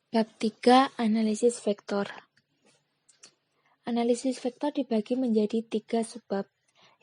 Bab 3. Analisis vektor. Analisis vektor dibagi menjadi 3 subbab.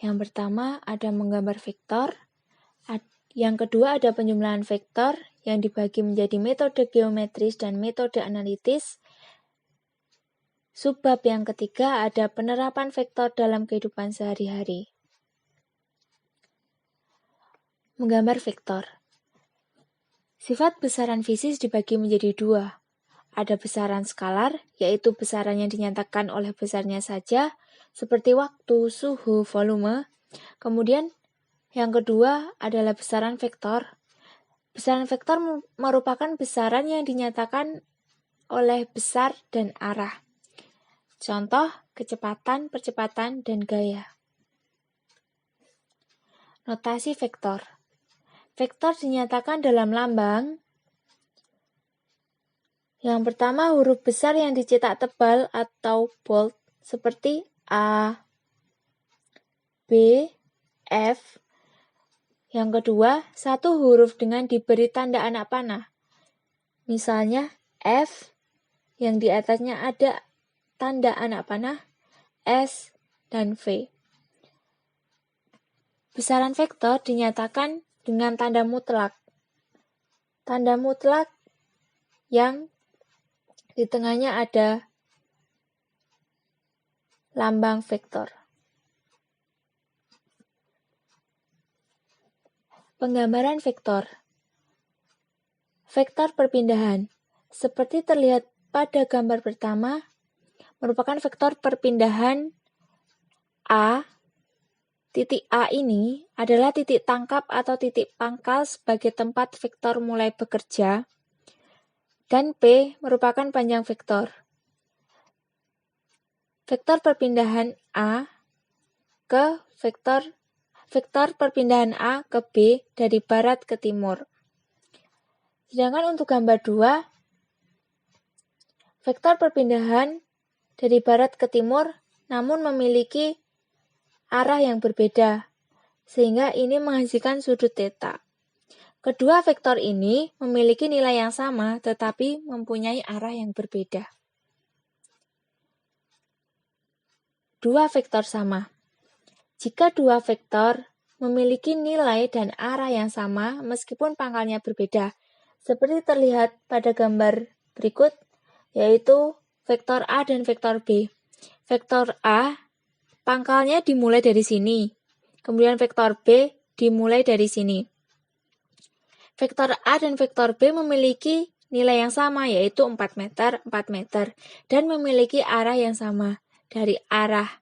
Yang pertama ada menggambar vektor. Yang kedua ada penjumlahan vektor yang dibagi menjadi metode geometris dan metode analitis. Subbab yang ketiga ada penerapan vektor dalam kehidupan sehari-hari. Menggambar vektor. Sifat besaran fisis dibagi menjadi 2. Ada besaran skalar, yaitu besaran yang dinyatakan oleh besarnya saja, seperti waktu, suhu, volume. Kemudian, yang kedua adalah besaran vektor. Besaran vektor merupakan besaran yang dinyatakan oleh besar dan arah. Contoh, kecepatan, percepatan, dan gaya. Notasi vektor. Vektor dinyatakan dalam lambang. Yang pertama, huruf besar yang dicetak tebal atau bold seperti A, B, F. Yang kedua, satu huruf dengan diberi tanda anak panah. Misalnya F yang di atasnya ada tanda anak panah, S, dan V. Besaran vektor dinyatakan dengan tanda mutlak. Tanda mutlak yang di tengahnya ada lambang vektor. Penggambaran vektor. Vektor perpindahan, seperti terlihat pada gambar pertama, merupakan vektor perpindahan A. Titik A ini adalah titik tangkap atau titik pangkal sebagai tempat vektor mulai bekerja, dan P merupakan panjang vektor. Vektor perpindahan A ke vektor perpindahan A ke B dari barat ke timur. Sedangkan untuk gambar 2, vektor perpindahan dari barat ke timur namun memiliki arah yang berbeda, sehingga ini menghasilkan sudut theta. Kedua vektor ini memiliki nilai yang sama tetapi mempunyai arah yang berbeda. Dua vektor sama. Jika dua vektor memiliki nilai dan arah yang sama meskipun pangkalnya berbeda, seperti terlihat pada gambar berikut, yaitu vektor A dan vektor B. Vektor A, pangkalnya dimulai dari sini, kemudian vektor B dimulai dari sini. Vektor A dan vektor B memiliki nilai yang sama, yaitu 4 meter, 4 meter, dan memiliki arah yang sama, dari arah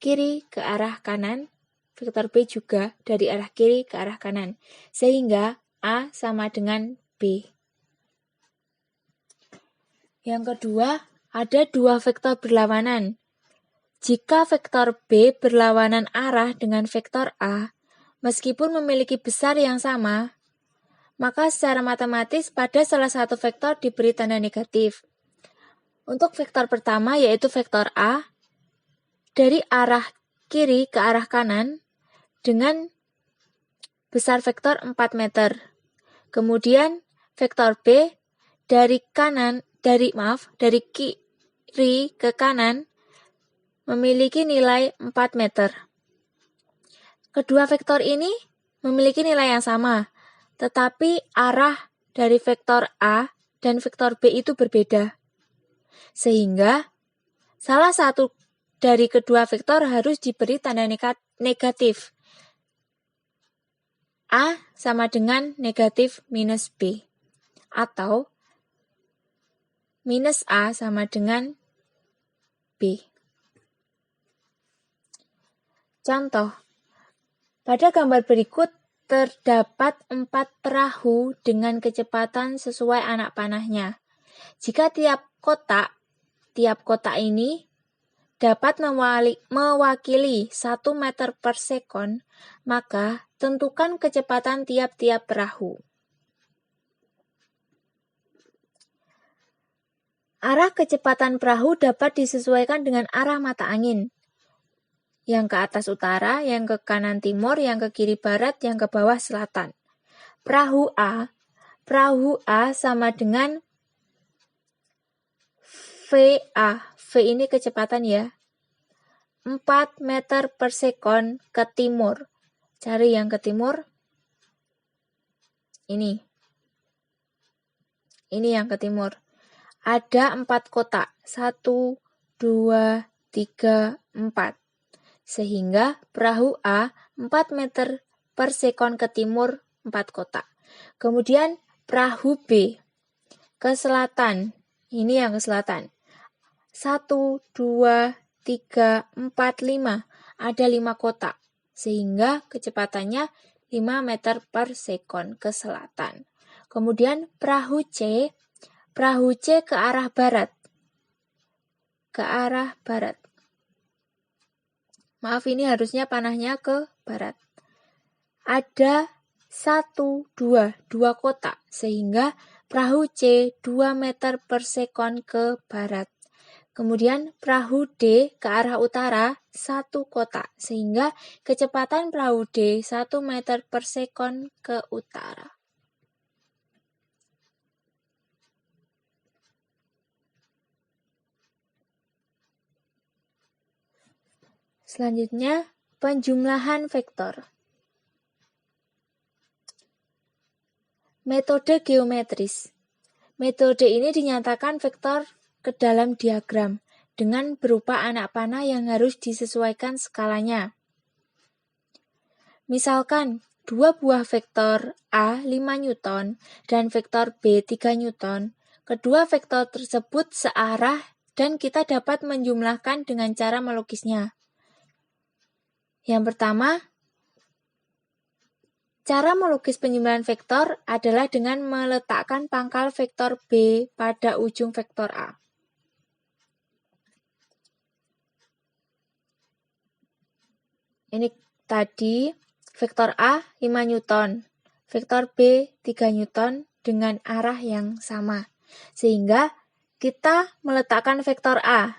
kiri ke arah kanan, vektor B juga dari arah kiri ke arah kanan, sehingga A sama dengan B. Yang kedua, ada dua vektor berlawanan. Jika vektor B berlawanan arah dengan vektor A, meskipun memiliki besar yang sama, maka secara matematis pada salah satu vektor diberi tanda negatif. Untuk vektor pertama yaitu vektor A, dari arah kiri ke arah kanan dengan besar vektor 4 meter. Kemudian vektor B dari kiri ke kanan memiliki nilai 4 meter. Kedua vektor ini memiliki nilai yang sama, tetapi arah dari vektor A dan vektor B itu berbeda. Sehingga salah satu dari kedua vektor harus diberi tanda negatif. A sama dengan negatif minus B. Atau minus A sama dengan B. Contoh, pada gambar berikut terdapat 4 perahu dengan kecepatan sesuai anak panahnya. Jika tiap kotak ini dapat mewakili 1 meter per sekon, maka tentukan kecepatan tiap-tiap perahu. Arah kecepatan perahu dapat disesuaikan dengan arah mata angin. Yang ke atas utara, yang ke kanan timur, yang ke kiri barat, yang ke bawah selatan. Perahu A sama dengan VA. V ini kecepatan ya. 4 meter per sekon ke timur. Cari yang ke timur. Ini yang ke timur. Ada 4 kotak. 1, 2, 3, 4. Sehingga perahu A 4 meter per sekon ke timur 4 kotak. Kemudian perahu B ke selatan. Ini yang ke selatan. 1, 2, 3, 4, 5. Ada 5 kotak. Sehingga kecepatannya 5 meter per sekon ke selatan. Kemudian perahu C ke arah barat. Ke arah barat. Maaf, ini harusnya panahnya ke barat. Ada 1, 2 kotak. Sehingga perahu C 2 meter per sekon ke barat. Kemudian perahu D ke arah utara 1 kotak. Sehingga kecepatan perahu D 1 meter per sekon ke utara. Selanjutnya, penjumlahan vektor. Metode geometris. Metode ini dinyatakan vektor ke dalam diagram dengan berupa anak panah yang harus disesuaikan skalanya. Misalkan, 2 buah vektor A 5 Newton dan vektor B 3 Newton. Kedua vektor tersebut searah dan kita dapat menjumlahkan dengan cara melukisnya. Yang pertama, cara melukis penjumlahan vektor adalah dengan meletakkan pangkal vektor B pada ujung vektor A. Ini tadi vektor A 5 Newton, vektor B 3 Newton dengan arah yang sama. Sehingga kita meletakkan vektor A,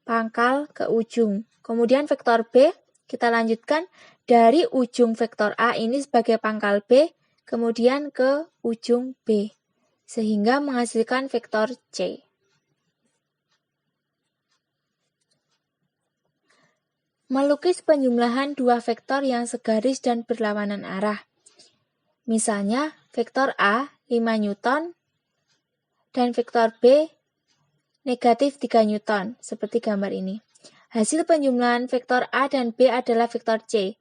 pangkal ke ujung. Kemudian vektor B kita lanjutkan dari ujung vektor A ini sebagai pangkal B, kemudian ke ujung B, sehingga menghasilkan vektor C. Melukis penjumlahan dua vektor yang segaris dan berlawanan arah. Misalnya, vektor A 5 Newton dan vektor B negatif 3 Newton, seperti gambar ini. Hasil penjumlahan vektor A dan B adalah vektor C.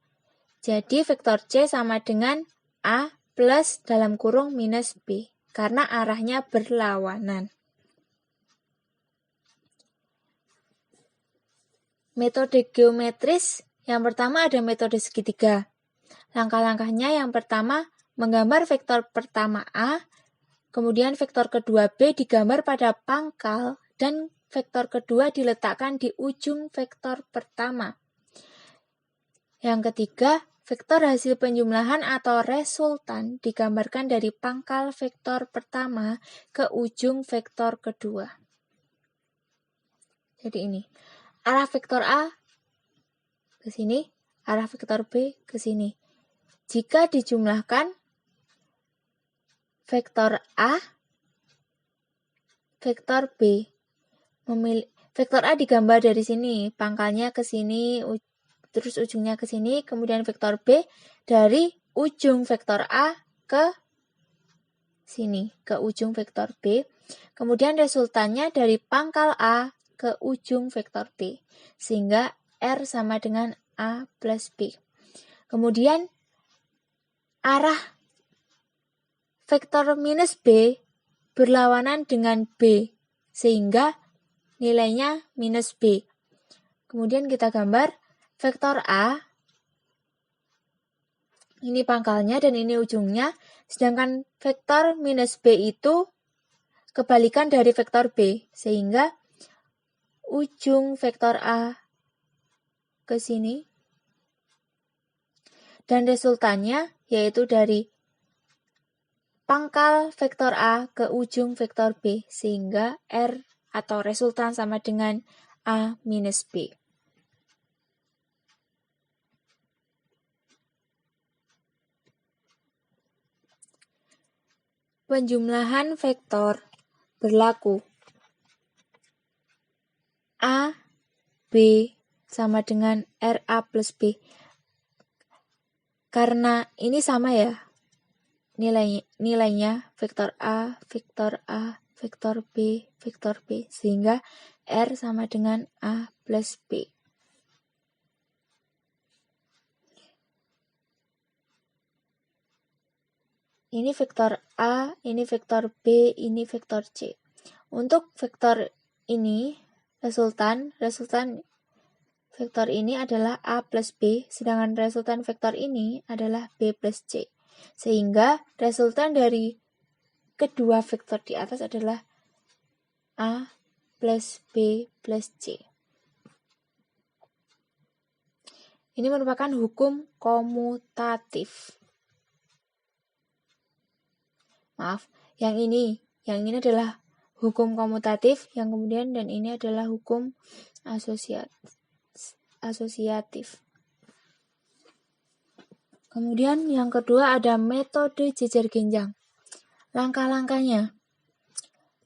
Jadi vektor C sama dengan A plus dalam kurung minus B, karena arahnya berlawanan. Metode geometris, yang pertama ada metode segitiga. Langkah-langkahnya yang pertama, menggambar vektor pertama A, kemudian vektor kedua B digambar pada pangkal, dan vektor kedua diletakkan di ujung vektor pertama. Yang ketiga, vektor hasil penjumlahan atau resultan digambarkan dari pangkal vektor pertama ke ujung vektor kedua. Jadi ini, arah vektor A ke sini, arah vektor B ke sini. Jika dijumlahkan, vektor A, vektor B, vektor A digambar dari sini, pangkalnya ke sini, terus ujungnya ke sini, kemudian vektor B dari ujung vektor A ke sini, ke ujung vektor B. Kemudian resultannya dari pangkal A ke ujung vektor B, sehingga R sama dengan A plus B. Kemudian arah vektor minus B berlawanan dengan B, sehingga nilainya minus B. Kemudian kita gambar vektor A, ini pangkalnya dan ini ujungnya, sedangkan vektor minus B itu kebalikan dari vektor B, sehingga ujung vektor A ke sini, dan resultannya yaitu dari pangkal vektor A ke ujung vektor B, sehingga R atau resultan sama dengan A minus B. Penjumlahan vektor berlaku. A, B sama dengan RA plus B. Karena ini sama ya, nilainya vektor A, vektor A, vektor B, sehingga R sama dengan A plus B. Ini vektor A, ini vektor B, ini vektor C. Untuk vektor ini, resultan vektor ini adalah A plus B, sedangkan resultan vektor ini adalah B plus C. Sehingga resultan dari kedua vektor di atas adalah A plus B plus C. Ini merupakan hukum komutatif. Maaf, yang ini adalah hukum komutatif, yang kemudian dan ini adalah hukum asosiatif. Kemudian yang kedua ada metode jejer genjang. Langkah-langkahnya.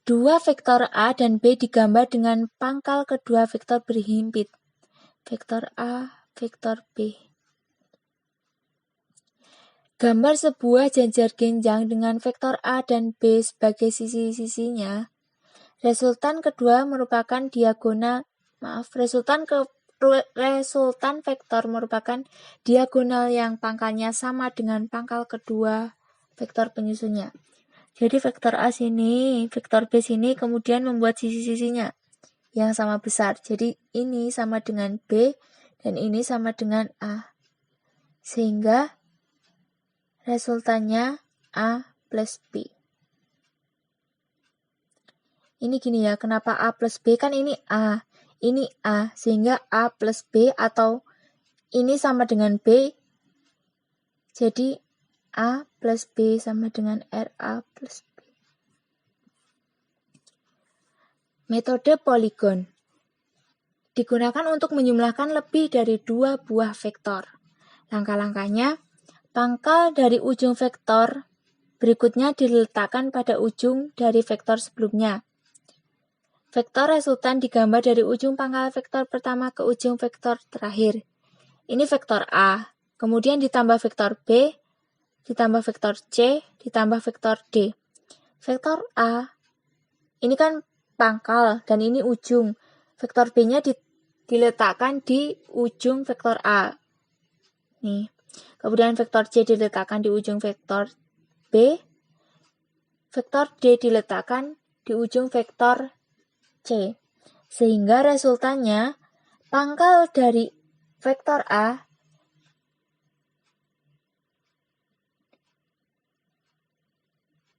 Dua vektor A dan B digambar dengan pangkal kedua vektor berhimpit. Vektor A, vektor B. Gambar sebuah jejer genjang dengan vektor A dan B sebagai sisi-sisinya. Resultan kedua merupakan resultan vektor merupakan diagonal yang pangkalnya sama dengan pangkal kedua vektor penyusunnya. Jadi vektor A sini, vektor B sini kemudian membuat sisi-sisinya yang sama besar. Jadi ini sama dengan B dan ini sama dengan A. Sehingga resultannya A plus B. Ini gini ya, kenapa A plus B? Kan ini A, sehingga A plus B atau ini sama dengan B, jadi A plus B sama dengan RA plus B. Metode poligon digunakan untuk menjumlahkan lebih dari dua buah vektor. Langkah-langkahnya, pangkal dari ujung vektor berikutnya diletakkan pada ujung dari vektor sebelumnya. Vektor resultan digambar dari ujung pangkal vektor pertama ke ujung vektor terakhir. Ini vektor A, kemudian ditambah vektor B, ditambah vektor C, ditambah vektor D. Vektor A, ini kan pangkal dan ini ujung. Vektor B-nya diletakkan di ujung vektor A. Nih. Kemudian vektor C diletakkan di ujung vektor B. Vektor D diletakkan di ujung vektor C. Sehingga resultannya pangkal dari vektor A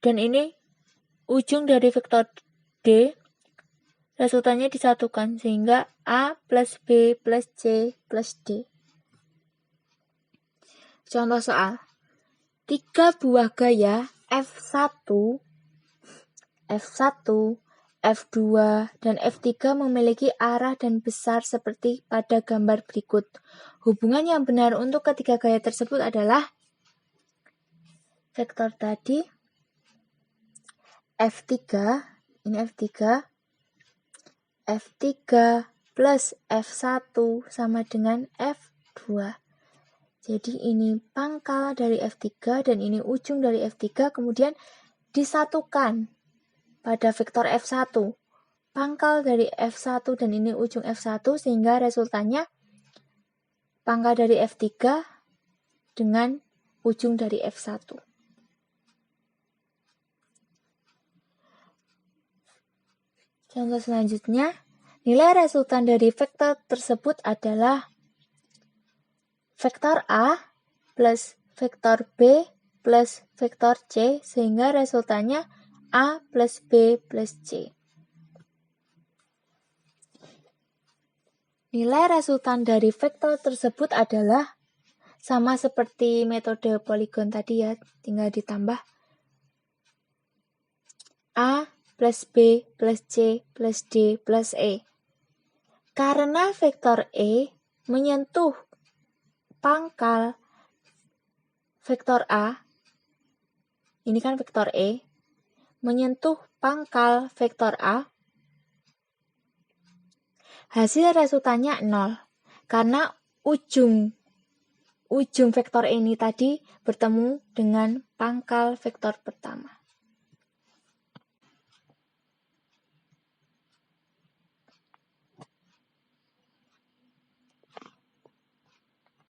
dan ini ujung dari vektor D, resultannya disatukan sehingga A plus B plus C plus D. Contoh soal. 3 buah gaya F1, F2, dan F3 memiliki arah dan besar seperti pada gambar berikut. Hubungan yang benar untuk ketiga gaya tersebut adalah vektor tadi F3, ini F3 plus F1 sama dengan F2. Jadi ini pangkal dari F3 dan ini ujung dari F3 kemudian disatukan pada vektor F1. Pangkal dari F1 dan ini ujung F1 sehingga resultannya pangkal dari F3 dengan ujung dari F1. Contoh selanjutnya, nilai resultan dari vektor tersebut adalah vektor A plus vektor B plus vektor C sehingga resultannya A plus B plus C. Nilai resultan dari vektor tersebut adalah sama seperti metode poligon tadi ya, tinggal ditambah A plus B plus C plus D plus E. Karena vektor E menyentuh pangkal vektor A, ini kan vektor E, menyentuh pangkal vektor A, Hasil resultannya 0, karena ujung vektor ini tadi bertemu dengan pangkal vektor pertama.